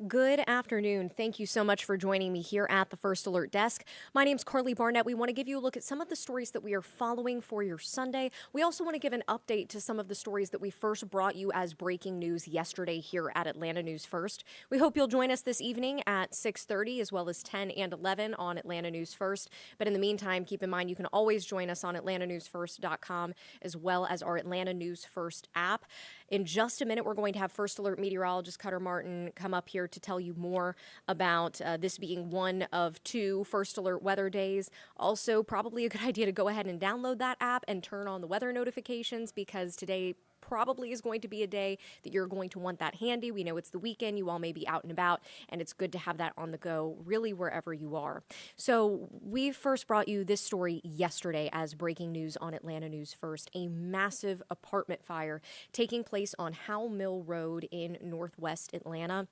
Good afternoon. Thank you so much for joining me here at the First Alert Desk. My name's Karli Barnett. We want to give you a look at some of the stories that we are following for your Sunday. We also want to give an update to some of the stories that we first brought you as breaking news yesterday here at Atlanta News First. We hope you'll join us this evening at 6:30 as well as 10 and 11 on Atlanta News First. But in the meantime, keep in mind you can always join us on atlantanewsfirst.com as well as our Atlanta News First app. In just a minute, we're going to have First Alert meteorologist Cutter Martin come up here to tell you more about this being one of two First Alert weather days. Also, probably a good idea to go ahead and download that app and turn on the weather notifications because today probably is going to be a day that you're going to want that handy. We know it's the weekend, you all may be out and about, and it's good to have that on the go really wherever you are. So we first brought you this story yesterday as breaking news on Atlanta News First. A massive apartment fire taking place on Howell Mill Road in Northwest Atlanta.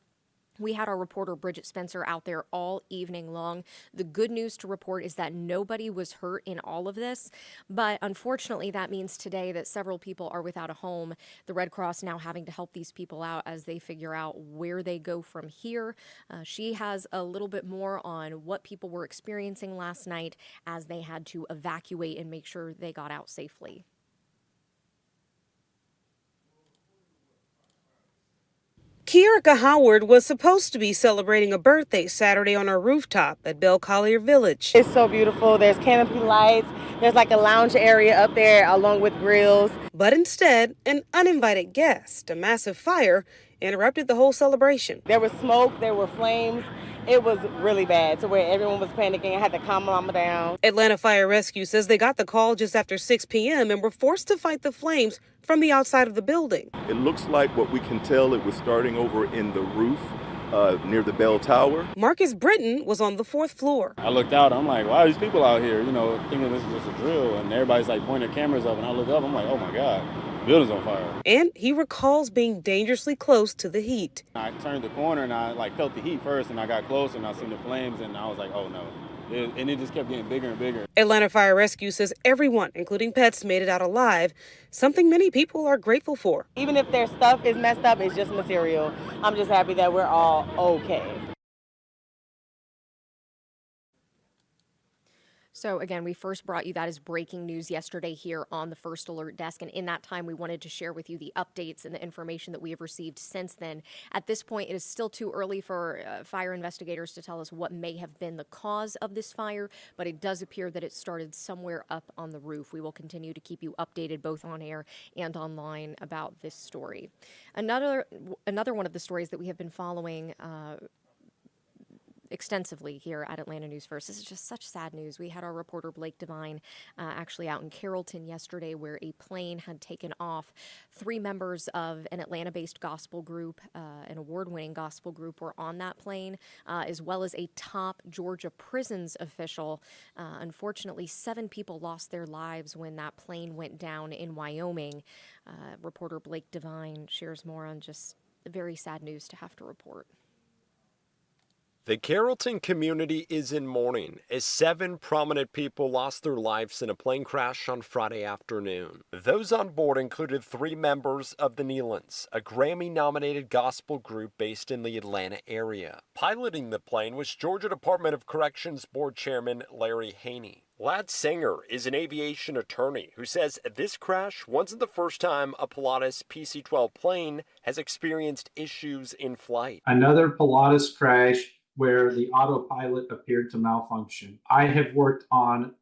We had our reporter Bridget Spencer out there all evening long. The good news to report is that nobody was hurt in all of this, but unfortunately that means today that several people are without a home. The Red Cross now having to help these people out as they figure out where they go from here. She has a little bit more on what people were experiencing last night as they had to evacuate and make sure they got out safely. Kierica Howard was supposed to be celebrating a birthday Saturday on her rooftop at Belle Collier Village. It's so beautiful. There's canopy lights. There's like a lounge area up there along with grills. But instead, an uninvited guest, a massive fire, interrupted the whole celebration. There was smoke, there were flames. It was really bad to where everyone was panicking. I had to calm mama down. Atlanta Fire Rescue says they got the call just after 6 p.m. and were forced to fight the flames from the outside of the building. It looks like what we can tell it was starting over in the roof near the bell tower. Marcus Britton was on the 4th floor. I looked out, I'm like, why are these people out here, thinking this is just a drill, and everybody's like pointing their cameras up, and I look up, I'm like, oh my God, the building's on fire. And he recalls being dangerously close to the heat. I turned the corner and I felt the heat first, and I got closer and I seen the flames, and I was like, oh no. And it just kept getting bigger and bigger. Atlanta Fire Rescue says everyone, including pets, made it out alive, something many people are grateful for. Even if their stuff is messed up, it's just material. I'm just happy that we're all okay. So again, we first brought you that as breaking news yesterday here on the First Alert Desk. And in that time, we wanted to share with you the updates and the information that we have received since then. At this point, it is still too early for fire investigators to tell us what may have been the cause of this fire, but it does appear that it started somewhere up on the roof. We will continue to keep you updated both on air and online about this story. Another one of the stories that we have been following extensively here at Atlanta News First. This is just such sad news. We had our reporter Blake Devine actually out in Carrollton yesterday where a plane had taken off. 3 members of an Atlanta-based gospel group, an award-winning gospel group, were on that plane, as well as a top Georgia prisons official. Unfortunately, 7 people lost their lives when that plane went down in Wyoming. Reporter Blake Devine shares more on just very sad news to have to report. The Carrollton community is in mourning as 7 prominent people lost their lives in a plane crash on Friday afternoon. Those on board included 3 members of the Nealons, a Grammy-nominated gospel group based in the Atlanta area. Piloting the plane was Georgia Department of Corrections Board Chairman Larry Haney. Ladd Singer is an aviation attorney who says this crash wasn't the first time a Pilatus PC-12 plane has experienced issues in flight. Another Pilatus crash where the autopilot appeared to malfunction. I have worked on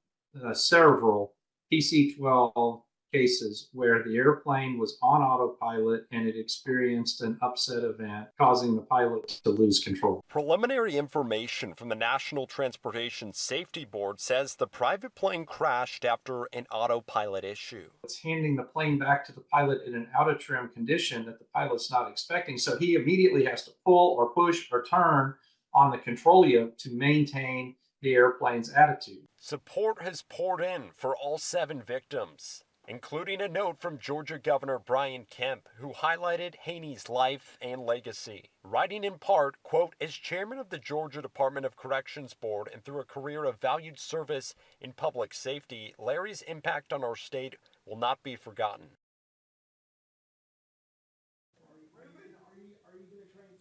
several PC-12 cases where the airplane was on autopilot and it experienced an upset event, causing the pilot to lose control. Preliminary information from the National Transportation Safety Board says the private plane crashed after an autopilot issue. It's handing the plane back to the pilot in an out of trim condition that the pilot's not expecting, so he immediately has to pull or push or turn on the control yoke to maintain the airplane's attitude. Support has poured in for all 7 victims, including a note from Georgia Governor Brian Kemp, who highlighted Haney's life and legacy, writing in part, quote, as chairman of the Georgia Department of Corrections Board and through a career of valued service in public safety, Larry's impact on our state will not be forgotten.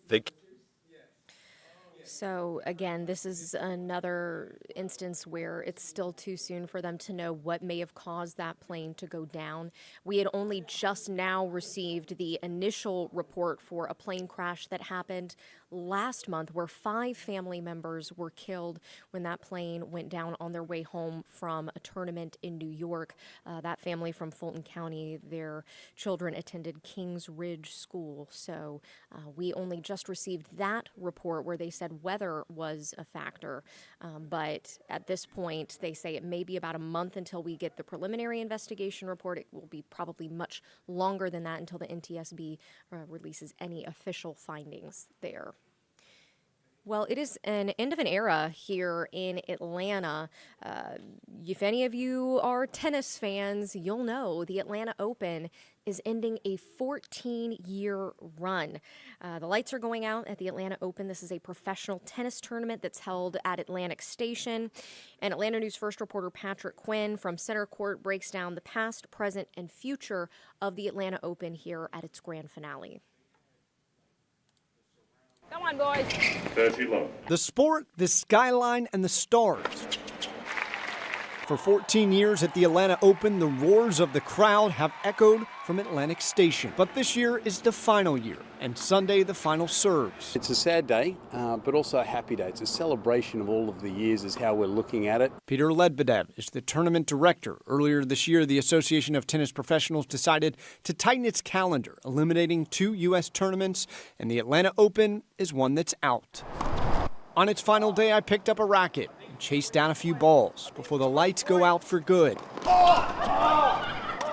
The So, again, this is another instance where it's still too soon for them to know what may have caused that plane to go down. We had only just now received the initial report for a plane crash that happened last month where 5 family members were killed when that plane went down on their way home from a tournament in New York. That family from Fulton County, their children attended Kings Ridge School. So we only just received that report where they said weather was a factor. But at this point, they say it may be about a month until we get the preliminary investigation report. It will be probably much longer than that until the NTSB releases any official findings there. Well, it is an end of an era here in Atlanta. If any of you are tennis fans, you'll know the Atlanta Open is ending a 14-year run. The lights are going out at the Atlanta Open. This is a professional tennis tournament that's held at Atlantic Station. And Atlanta News First reporter Patrick Quinn from Center Court breaks down the past, present, and future of the Atlanta Open here at its grand finale. Come on, boys. 30 long. The sport, the skyline, and the stars. For 14 years at the Atlanta Open, the roars of the crowd have echoed from Atlantic Station. But this year is the final year, and Sunday the final serves. It's a sad day, but also a happy day. It's a celebration of all of the years is how we're looking at it. Peter Ledbedev is the tournament director. Earlier this year, the Association of Tennis Professionals decided to tighten its calendar, eliminating 2 U.S. tournaments, and the Atlanta Open is one that's out. On its final day, I picked up a racket and chased down a few balls before the lights go out for good.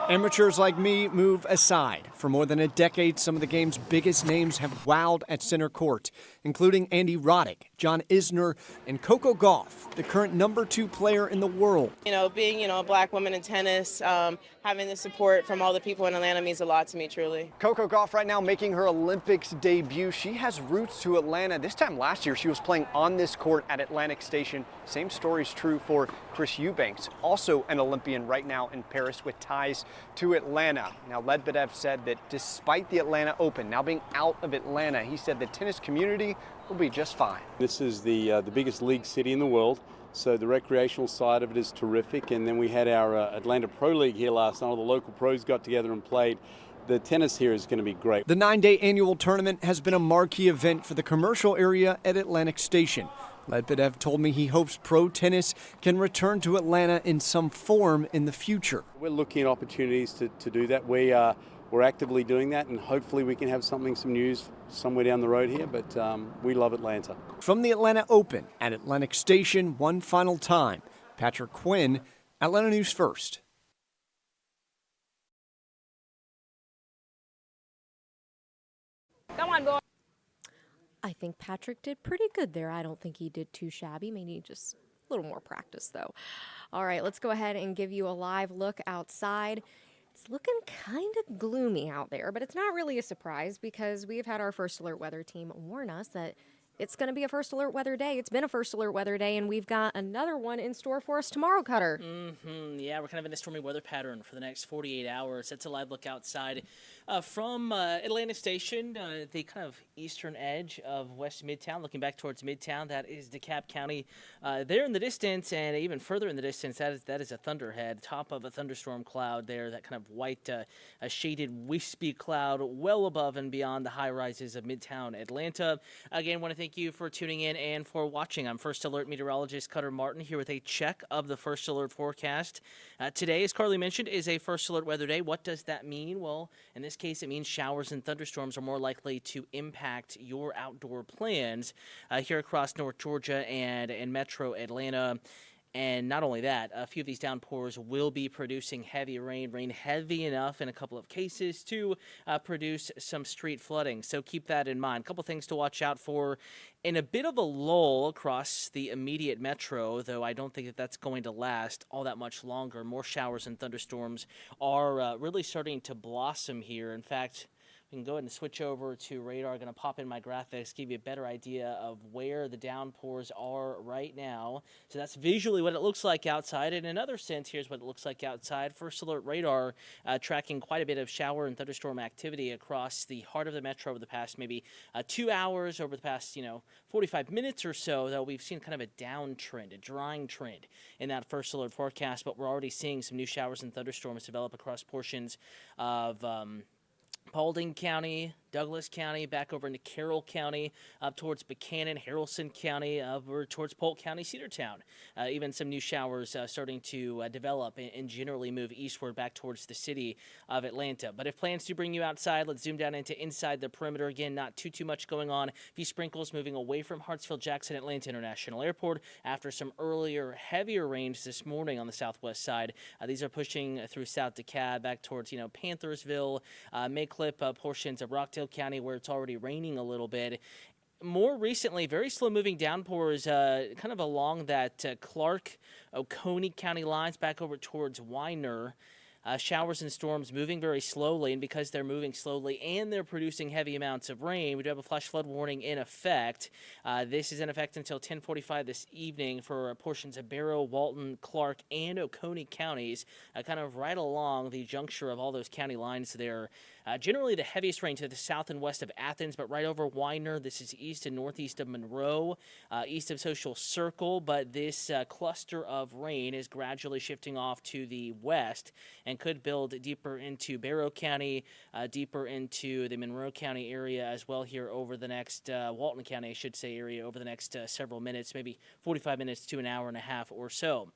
Amateurs like me move aside. For more than a decade, some of the game's biggest names have wowed at center court, including Andy Roddick, John Isner, and Coco Gauff, the current #2 player in the world. Being, a black woman in tennis, having the support from all the people in Atlanta means a lot to me, truly. Coco Gauff right now making her Olympics debut. She has roots to Atlanta. This time last year, she was playing on this court at Atlantic Station. Same story is true for Chris Eubanks, also an Olympian right now in Paris with ties to Atlanta. Now, Ledbedev said that despite the Atlanta Open now being out of Atlanta, he said the tennis community will be just fine. This is the biggest league city in the world, so the recreational side of it is terrific. And then we had our Atlanta Pro League here last night. All the local pros got together and played. The tennis here is going to be great. The 9-day annual tournament has been a marquee event for the commercial area at Atlantic Station. Ledbedev told me he hopes pro tennis can return to Atlanta in some form in the future. We're looking at opportunities to do that. We're actively doing that, and hopefully we can have some news somewhere down the road here, but we love Atlanta. From the Atlanta Open at Atlantic Station, one final time, Patrick Quinn, Atlanta News First. Come on, boys. I think Patrick did pretty good there. I don't think he did too shabby. Maybe just a little more practice, though. All right, let's go ahead and give you a live look outside. It's looking kind of gloomy out there, but it's not really a surprise because we have had our First Alert Weather team warn us that it's going to be a First Alert Weather day. It's been a First Alert Weather day, and we've got another one in store for us tomorrow, Cutter. Yeah, we're kind of in a stormy weather pattern for the next 48 hours. That's a live look outside from Atlantic Station, the kind of eastern edge of West Midtown, looking back towards Midtown. That is DeKalb County. There in the distance, and even further in the distance, that is a thunderhead, top of a thunderstorm cloud there, that kind of white, a shaded, wispy cloud well above and beyond the high-rises of Midtown Atlanta. Again, want to thank you for tuning in and for watching. I'm First Alert Meteorologist Cutter Martin here with a check of the First Alert forecast. Today, as Karli mentioned, is a First Alert weather day. What does that mean? Well, in this case, it means showers and thunderstorms are more likely to impact your outdoor plans here across North Georgia and Metro Atlanta. And not only that, a few of these downpours will be producing heavy rain heavy enough in a couple of cases to produce some street flooding. So keep that in mind. A couple things to watch out for. In a bit of a lull across the immediate metro, though I don't think that that's going to last all that much longer. More showers and thunderstorms are really starting to blossom here. In fact, We can go ahead and switch over to radar. Going to pop in my graphics, give you a better idea of where the downpours are right now. So that's visually what it looks like outside. In another sense, here's what it looks like outside. First Alert radar tracking quite a bit of shower and thunderstorm activity across the heart of the metro over the past maybe 2 hours, over the past 45 minutes or so. Though we've seen kind of a downtrend, a drying trend in that First Alert forecast, but we're already seeing some new showers and thunderstorms develop across portions of Paulding County, Douglas County, back over into Carroll County, up towards Buchanan, Haralson County, over towards Polk County, Cedartown. Even some new showers starting to develop and generally move eastward back towards the city of Atlanta. But if plans do bring you outside, let's zoom down into inside the perimeter. Again, not too much going on. A few sprinkles moving away from Hartsfield-Jackson Atlanta International Airport after some earlier, heavier rains this morning on the southwest side. These are pushing through South DeKalb back towards, Panthersville, may clip portions of Rockdale County where it's already raining a little bit. More recently, very slow-moving downpours kind of along that Clark, Oconee County lines back over towards Weiner. Showers and storms moving very slowly, and because they're moving slowly and they're producing heavy amounts of rain, we do have a flash flood warning in effect. This is in effect until 10:45 this evening for portions of Barrow, Walton, Clark, and Oconee counties, kind of right along the juncture of all those county lines there. Generally the heaviest rain to the south and west of Athens, but right over Weiner. This is east and northeast of Monroe, east of Social Circle, but this cluster of rain is gradually shifting off to the west and could build deeper into Barrow County, deeper into the Monroe County area as well here over the next, Walton County, I should say, area over the next several minutes, maybe 45 minutes to an hour and a half or so.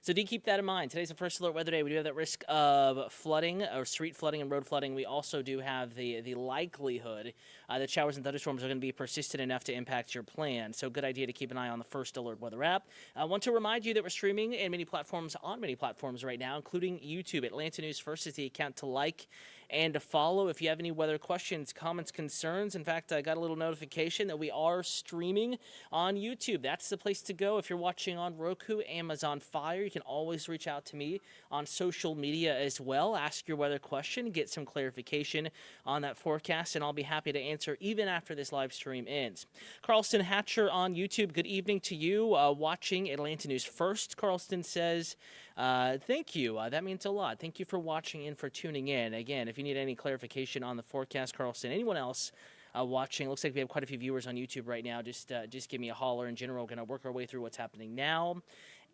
So do keep that in mind. Today's the First Alert weather day. We do have that risk of flooding or street flooding and road flooding. We also do have the likelihood that showers and thunderstorms are going to be persistent enough to impact your plan. So good idea to keep an eye on the First Alert weather app. I want to remind you that we're streaming in many platforms right now, including YouTube. Atlanta News First is the account to like and to follow if you have any weather questions, comments, concerns. In fact, I got a little notification that we are streaming on YouTube. That's the place to go if you're watching on Roku, Amazon Fire. You can always reach out to me on social media as well. Ask your weather question, get some clarification on that forecast, and I'll be happy to answer even after this live stream ends. Carlston Hatcher on YouTube, good evening to you. Watching Atlanta News First, Carlston says, thank you. That means a lot. Thank you for watching and for tuning in. Again, if you need any clarification on the forecast, Carlston, anyone else watching, looks like we have quite a few viewers on YouTube right now. Just give me a holler. In general, we're going to work our way through what's happening now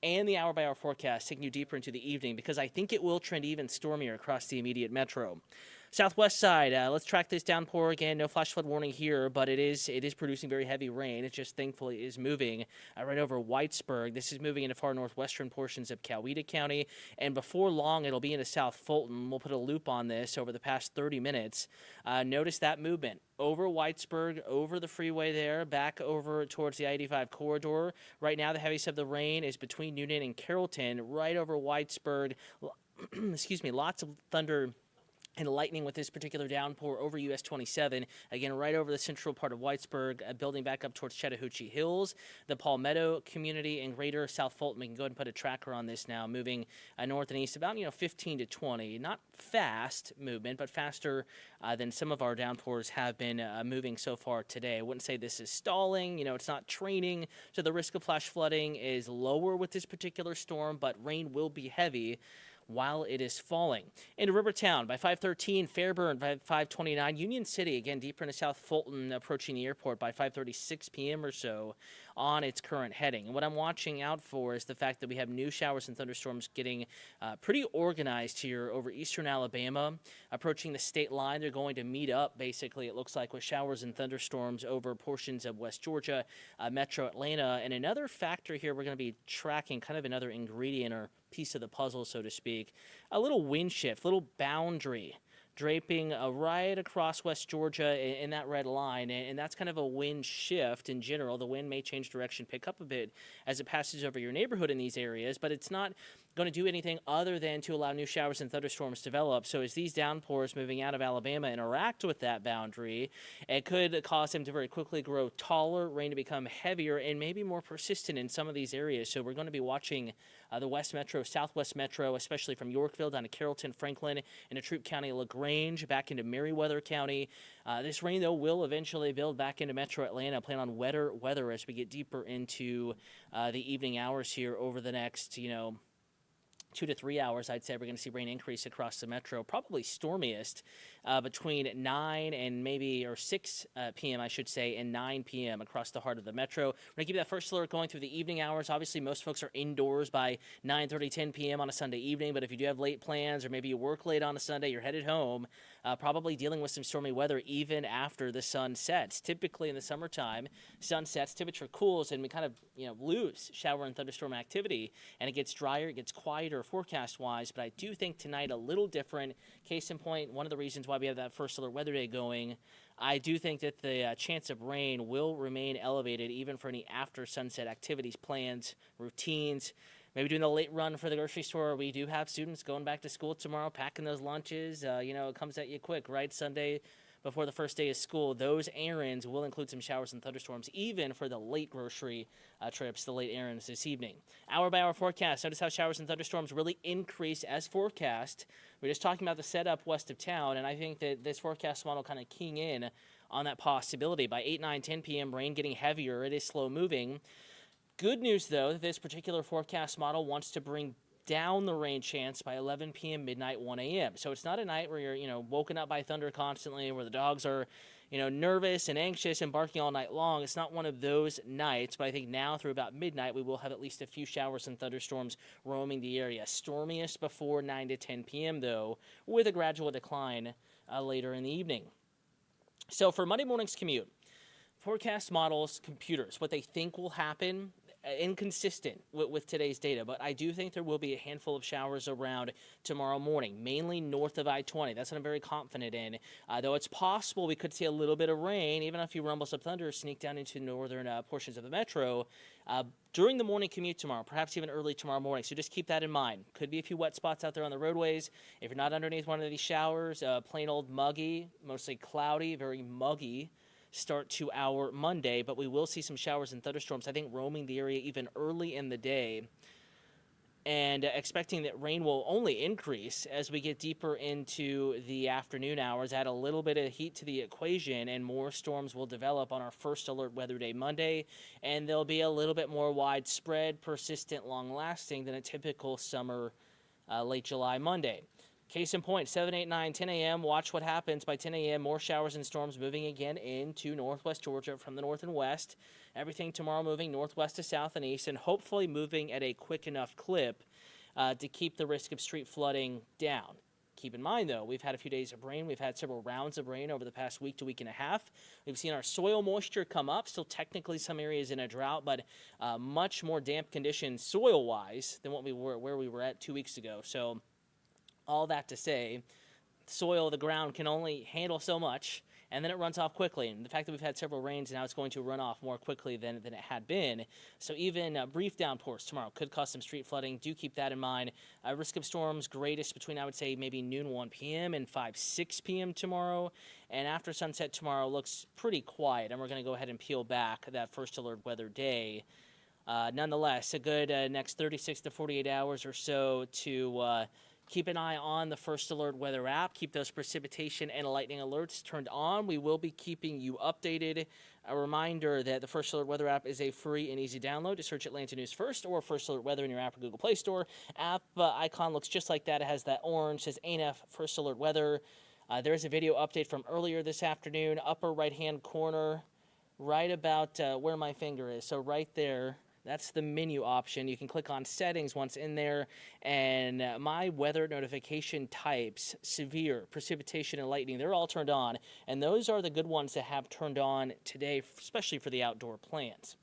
and the hour-by-hour forecast, taking you deeper into the evening, because I think it will trend even stormier across the immediate metro. Southwest side, let's track this downpour again. No flash flood warning here, but it is producing very heavy rain. It just thankfully is moving right over Whitesburg. This is moving into far northwestern portions of Coweta County, and before long it'll be into South Fulton. We'll put a loop on this over the past 30 minutes. Notice that movement over Whitesburg, over the freeway there, back over towards the I-85 corridor. Right now the heaviest of the rain is between Newnan and Carrollton, right over Whitesburg. Excuse me, lots of thunder and lightning with this particular downpour over US 27, again right over the central part of Whitesburg, building back up towards Chattahoochee Hills, the Palmetto community, and greater South Fulton. We can go ahead and put a tracker on this now, moving north and east about 15 to 20. Not fast movement, but faster than some of our downpours have been moving so far today. I wouldn't say this is stalling. It's not training, so the risk of flash flooding is lower with this particular storm, but rain will be heavy while it is falling. Into Rivertown by 5:13, Fairburn by 5:29, Union City, again deeper into South Fulton, approaching the airport by 5:36 p.m. or so on its current heading. And what I'm watching out for is the fact that we have new showers and thunderstorms getting pretty organized here over eastern Alabama, approaching the state line. They're going to meet up, basically, it looks like, with showers and thunderstorms over portions of West Georgia, Metro Atlanta. And another factor here we're going to be tracking, kind of another ingredient or piece of the puzzle, so to speak, a little wind shift, little boundary draping right across West Georgia in that red line, and that's kind of a wind shift in general. The wind may change direction, pick up a bit as it passes over your neighborhood in these areas, but it's not going to do anything other than to allow new showers and thunderstorms to develop. So as these downpours moving out of Alabama interact with that boundary, it could cause them to very quickly grow taller, rain to become heavier, and maybe more persistent in some of these areas. So we're going to be watching the West Metro, Southwest Metro, especially from Yorkville down to Carrollton, Franklin, into Troup County, LaGrange, back into Meriwether County. This rain, though, will eventually build back into Metro Atlanta. Plan on wetter weather as we get deeper into the evening hours here over the next, 2 to 3 hours. I'd say we're going to see rain increase across the metro, probably stormiest between 9 and or 6 p.m., I should say, and 9 p.m. across the heart of the metro. We're going to keep that first alert going through the evening hours. Obviously, most folks are indoors by 9:30, 10 p.m. on a Sunday evening, but if you do have late plans or maybe you work late on a Sunday, you're headed home, probably dealing with some stormy weather even after the sun sets. Typically in the summertime, sun sets, temperature cools, and we kind of lose shower and thunderstorm activity, and it gets drier, it gets quieter forecast-wise, but I do think tonight a little different. Case in point, one of the reasons why we have that first alert weather day going, I do think that the chance of rain will remain elevated even for any after sunset activities, plans, routines. Maybe doing the late run for the grocery store. We do have students going back to school tomorrow, packing those lunches. It comes at you quick, right? Sunday before the first day of school. Those errands will include some showers and thunderstorms, even for the late grocery trips, the late errands this evening. Hour-by-hour forecast. Notice how showers and thunderstorms really increase as forecast. We're just talking about the setup west of town, and I think that this forecast model kind of keying in on that possibility. By 8, 9, 10 p.m., rain getting heavier. It is slow moving. Good news, though, that this particular forecast model wants to bring down the rain chance by 11 p.m., midnight, 1 a.m. So it's not a night where you're, woken up by thunder constantly, where the dogs are, nervous and anxious and barking all night long. It's not one of those nights, but I think now through about midnight, we will have at least a few showers and thunderstorms roaming the area. Stormiest before 9 to 10 p.m., though, with a gradual decline later in the evening. So for Monday morning's commute, forecast models, computers, what they think will happen, inconsistent with today's data, but I do think there will be a handful of showers around tomorrow morning, mainly north of I-20. That's what I'm very confident in. Though it's possible we could see a little bit of rain, even a few rumbles of thunder sneak down into northern portions of the metro during the morning commute tomorrow, perhaps even early tomorrow morning. So just keep that in mind. Could be a few wet spots out there on the roadways. If you're not underneath one of these showers, plain old muggy, mostly cloudy, very muggy start to our Monday, but we will see some showers and thunderstorms, I think, roaming the area even early in the day, and expecting that rain will only increase as we get deeper into the afternoon hours, add a little bit of heat to the equation, and more storms will develop on our first alert weather day Monday, and they'll be a little bit more widespread, persistent, long-lasting than a typical summer late July Monday. Case in point, 7, 8, 9, 10 a.m., watch what happens by 10 a.m., more showers and storms moving again into northwest Georgia from the north and west. Everything tomorrow moving northwest to south and east, and hopefully moving at a quick enough clip to keep the risk of street flooding down. Keep in mind, though, we've had a few days of rain. We've had several rounds of rain over the past week to week and a half. We've seen our soil moisture come up, still technically some areas in a drought, but much more damp conditions soil-wise than where we were at 2 weeks ago. So all that to say, soil, the ground can only handle so much, and then it runs off quickly. And the fact that we've had several rains, now it's going to run off more quickly than it had been. So even brief downpours tomorrow could cause some street flooding. Do keep that in mind. Risk of storms greatest between, I would say, maybe noon, 1 p.m. and 5, 6 p.m. tomorrow. And after sunset tomorrow looks pretty quiet, and we're going to go ahead and peel back that first alert weather day. Nonetheless, a good next 36 to 48 hours or so to keep an eye on the First Alert Weather app. Keep those precipitation and lightning alerts turned on. We will be keeping you updated. A reminder that the First Alert Weather app is a free and easy download. To search Atlanta News First or First Alert Weather in your app or Google Play Store. App icon looks just like that. It has that orange, says ANF First Alert Weather. There is a video update from earlier this afternoon, upper right-hand corner, right about where my finger is. So right there. That's the menu option. You can click on settings once in there, and my weather notification types, severe, precipitation, and lightning, they're all turned on, and those are the good ones to have turned on today, especially for the outdoor plans.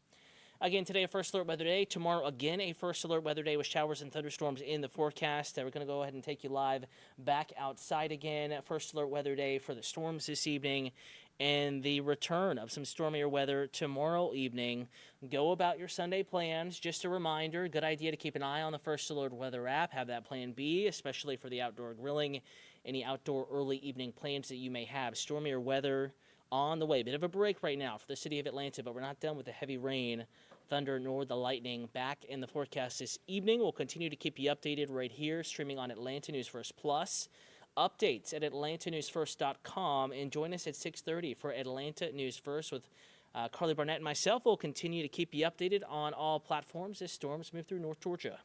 Again, today a First Alert Weather Day. Tomorrow, again, a First Alert Weather Day with showers and thunderstorms in the forecast. We're going to go ahead and take you live back outside again. First Alert Weather Day for the storms this evening. and the return of some stormier weather tomorrow evening. Go about your Sunday plans. Just a reminder, good idea to keep an eye on the First Alert Weather app. Have that plan B, especially for the outdoor grilling, any outdoor early evening plans that you may have. Stormier weather on the way. Bit of a break right now for the city of Atlanta, but we're not done with the heavy rain, thunder, nor the lightning. Back in the forecast this evening. We'll continue to keep you updated right here, streaming on Atlanta News First Plus. Updates at atlantanewsfirst.com, and join us at 6:30 for Atlanta News First with Karli, Barnett, and myself. Will continue to keep you updated on all platforms as storms move through North Georgia.